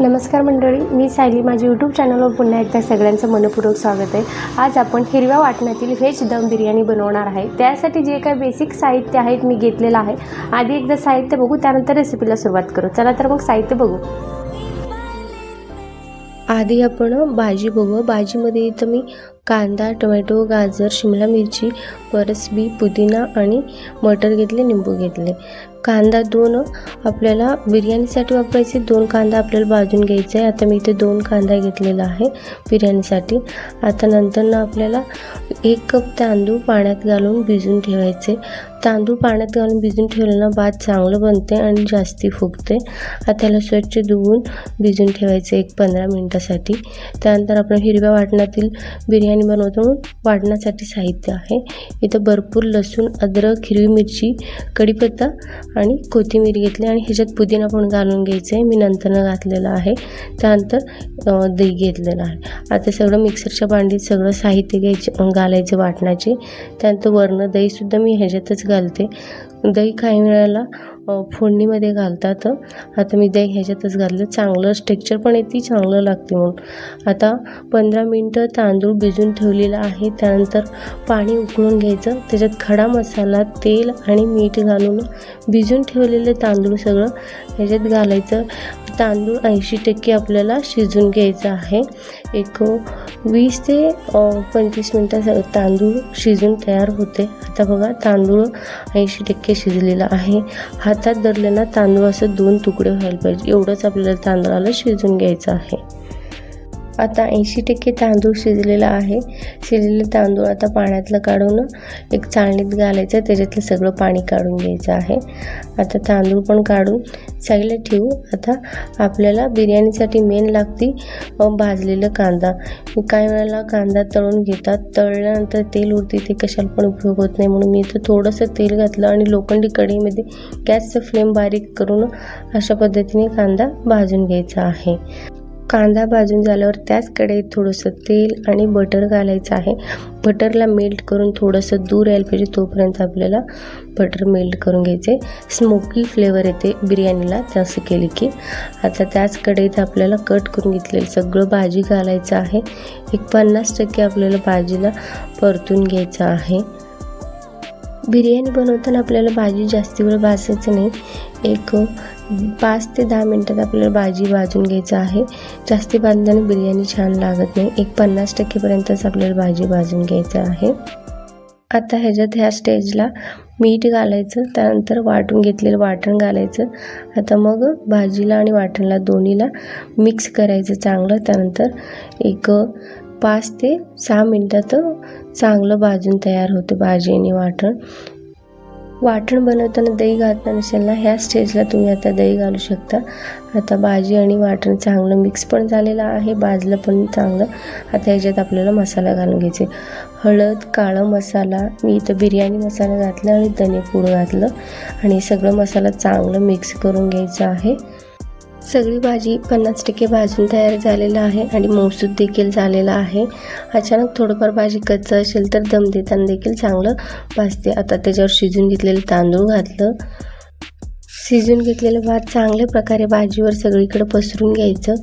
नमस्कार मंडळी, मी सायली. माझ्या यूट्यूब चॅनलवर पुन्हा एकदा सगळ्यांचं मनपूर्वक स्वागत आहे. आज आपण हिरव्या वाटणातील व्हेज दम बिर्याणी बनवणार आहे. त्यासाठी जे काही बेसिक साहित्य आहेत मी घेतलेलं आहे. आधी एकदा साहित्य बघू, त्यानंतर रेसिपीला सुरुवात करू. चला तर मग साहित्य बघू. आधी आपण भाजी बघू. भाजीमध्ये इथं मी कांदा, टोमॅटो, गाजर, शिमला मिरची, परसबी, पुदिना आणि मटर घेतले, निंबू घेतले. कांदा 2 आपल्याला बिर्याणीसाठी वापरायचे. 2 कांदा आपल्याला भाजून घ्यायचा आहे. आता मी इथे 2 कांदा घेतलेला आहे बिर्याणीसाठी. आता नंतर आपल्याला 1 कप तांदूळ पाण्यात घालून भिजून ठेवायचे. तांदूळ पाण्यात घालून भिजून ठेवलं ना भात चांगलं बनते आणि जास्ती फुगते. आता त्याला स्वच्छ धुवून भिजून ठेवायचे 15 मिनिटासाठी. त्यानंतर आपण हिरव्या वाटणातील बिर्याणी बनवतो. वाटणासाठी साहित्य आहे इथं भरपूर लसूण, अद्रक, हिरवी मिरची, कढीपत्ता आणि कोथिंबीर घेतली आणि ह्याच्यात पुदिना पण घालून घ्यायचं आहे. मी नंतरनं घातलेलं आहे. त्यानंतर दही घेतलेलं आहे. आता सगळं मिक्सरच्या भांडीत सगळं साहित्य घालायचं वाटणाचे. त्यानंतर वरनं दहीसुद्धा मी ह्याच्यातच घालते. दही काही वेळेला फोडणीमध्ये घालतात. आता मी दही ह्याच्यातच घातलं. चांगलं टेक्स्चर पण येते, चांगलं लागते म्हणून. आता 15 मिनटं तांदूळ भिजून ठेवलेला आहे. त्यानंतर पाणी उकळून घ्यायचं. त्याच्यात खडा मसाला, तेल आणि मीठ घालून भिजून ठेवलेलं तांदूळ सगळं ह्याच्यात घालायचं. तांदूळ 80% आपल्याला शिजून घ्यायचं आहे. एक 20 ते 25 मिनटं तांदूळ शिजून तयार होते. आता बघा तांदूळ 80% शिजलेला आहे. हातात धरलेला तांदूळ असं 2 तुकडे व्हायला पाहिजे, एवढंच आपल्याला तांदळाला शिजून घ्यायचं आहे. आता 80% तांदूळ शिजलेला आहे. शिजलेले तांदूळ आता पाण्यातलं काढून एक चाळणीत घालायचं. त्याच्यातलं सगळं पाणी काढून घ्यायचं आहे. आता तांदूळ पण काढून साईडला ठेवू. आता आपल्याला बिर्याणीसाठी मेन लागते भाजलेलं कांदा. काही वेळेला कांदा तळून घेतात. तळल्यानंतर तेल उरते, ते कशाला पण उपयोग होत नाही म्हणून मी इथं थोडंसं तेल घातलं आणि लोखंडी कढईमध्ये गॅसचं फ्लेम बारीक करून अशा पद्धतीने कांदा भाजून घ्यायचा आहे. कांदा भाजून झाल्यावर त्याच कढईत थोडंसं तेल आणि बटर घालायचं आहे. बटरला मेल्ट करून थोडंसं दूर यायला पाहिजे, तोपर्यंत आपल्याला बटर मेल्ट करून घ्यायचे. स्मोकी फ्लेवर येते बिर्याणीला तसं केली की. आता त्याच कढईत आपल्याला कट करून घेतलेलं सगळं भाजी घालायचं आहे. एक 50% आपल्याला भाजीला परतून घ्यायचं आहे. बिर्याणी बनवताना आपल्याला भाजी जास्त वेळ भाजायचं नाही. एक 5 ते 10 मिनटात आपल्याला भाजी भाजून घ्यायचं आहे. जास्ती भाजल्याने बिर्याणी छान लागत नाही. एक 50%पर्यंतच आपल्याला भाजी भाजून घ्यायचं आहे. आता ह्या स्टेजला मीठ घालायचं. त्यानंतर वाटून घेतलेलं वाटण घालायचं. आता मग भाजीला आणि वाटणला दोन्हीला मिक्स करायचं चांगलं. त्यानंतर एक 5 ते 6 मिनटात चांगलं भाजून तयार होते भाजी आणि वाटण. वाटण बनवताना दही घातलं नसेल ना, ह्या स्टेजला तुम्ही आता दही घालू शकता. आता भाजी आणि वाटण चांगलं मिक्स पण झालेलं आहे, भाजलं पण चांगलं. आता ह्याच्यात आपल्याला मसाला घालून घ्यायचे. हळद, काळा मसाला, मी इथं बिर्याणी मसाला घातला आणि धनेपूड घातलं आणि सगळं मसाला चांगलं मिक्स करून घ्यायचं आहे. सगळी भाजी 50% भाजून तयार झालेलं आहे आणि मऊसूद देखील झालेला आहे. अचानक थोडंफार भाजी कच्चं असेल तर दम देताना देखील चांगलं भाजते. आता त्याच्यावर शिजून घेतलेलं तांदूळ घातलं. शिजून घेतलेलं भात चांगल्या प्रकारे भाजीवर सगळीकडे पसरून घ्यायचं.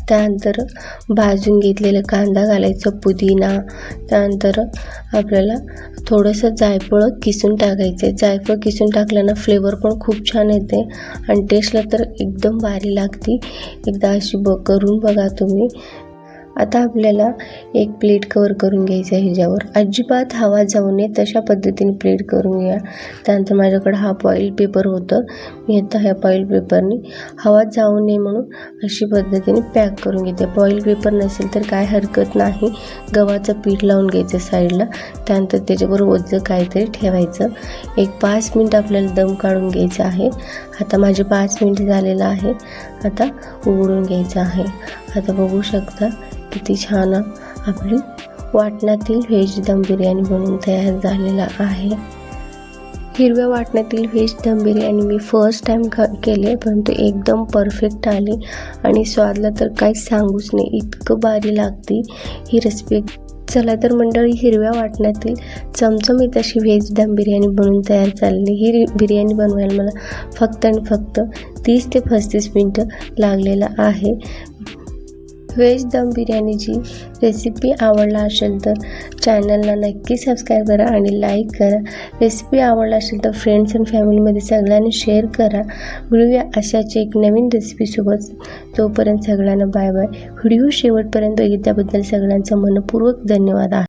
त्यानंतर भाजून घेतलेलं कांदा घालायचं, पुदिना. त्यानंतर आपल्याला थोडंसं जायफळ किसून टाकायचं. जायफळ किसून टाकल्यानं फ्लेवर पण खूप छान येते आणि टेस्टला तर एकदम भारी लागते. एकदा अशी करून बघा तुम्ही. आता आपल्याला एक प्लेट कवर करून घ्यायचं आहे. ह्याच्यावर अजिबात हवा जाऊ नये तशा पद्धतीने प्लेट करून घ्या. त्यानंतर माझ्याकडे हा फॉईल पेपर होतं. मी आता ह्या फॉईल पेपरने हवा जाऊ नये म्हणून अशी पद्धतीने पॅक करून घेते. फॉईल पेपर नसेल तर काय हरकत नाही, गव्हाचं पीठ लावून घ्यायचं साईडला. त्यानंतर त्याच्यावर ओझं काहीतरी ठेवायचं. एक 5 मिनिट आपल्याला दम काढून घ्यायचा आहे. आता माझे 5 मिनिट झालेलं आहे. आता उघडून घ्यायचं आहे. आता बघू शकता किती छान आपली वाटणातील व्हेज दम बिर्याणी बनवून तयार झालेला आहे. हिरव्या वाटणातील व्हेज दम बिर्याणी मी फर्स्ट टाईम केले, परंतु एकदम परफेक्ट आली आणि स्वादला तर काहीच सांगूच नाही, इतकं भारी लागते. ही रेसिपी चला तर मंडळी, हिरव्या वाटणातील चमचमीत अशी व्हेज दम बिर्याणी बनवून तयार झाली. ही बिर्याणी बनवायला मला फक्त आणि फक्त 30 ते 35 मिनटं लागलेलं आहे. व्हेज दम बिर्याणीची रेसिपी आवडला असेल तर चॅनलला नक्की सबस्क्राईब करा आणि लाईक करा. रेसिपी आवडला असेल तर फ्रेंड्स अँड फॅमिलीमध्ये सगळ्यांनी शेअर करा. मिळूया अशाच एक नवीन रेसिपीसोबत. तोपर्यंत सगळ्यांना बाय बाय. व्हिडिओ शेवटपर्यंत बघितल्याबद्दल सगळ्यांचा मनपूर्वक धन्यवाद.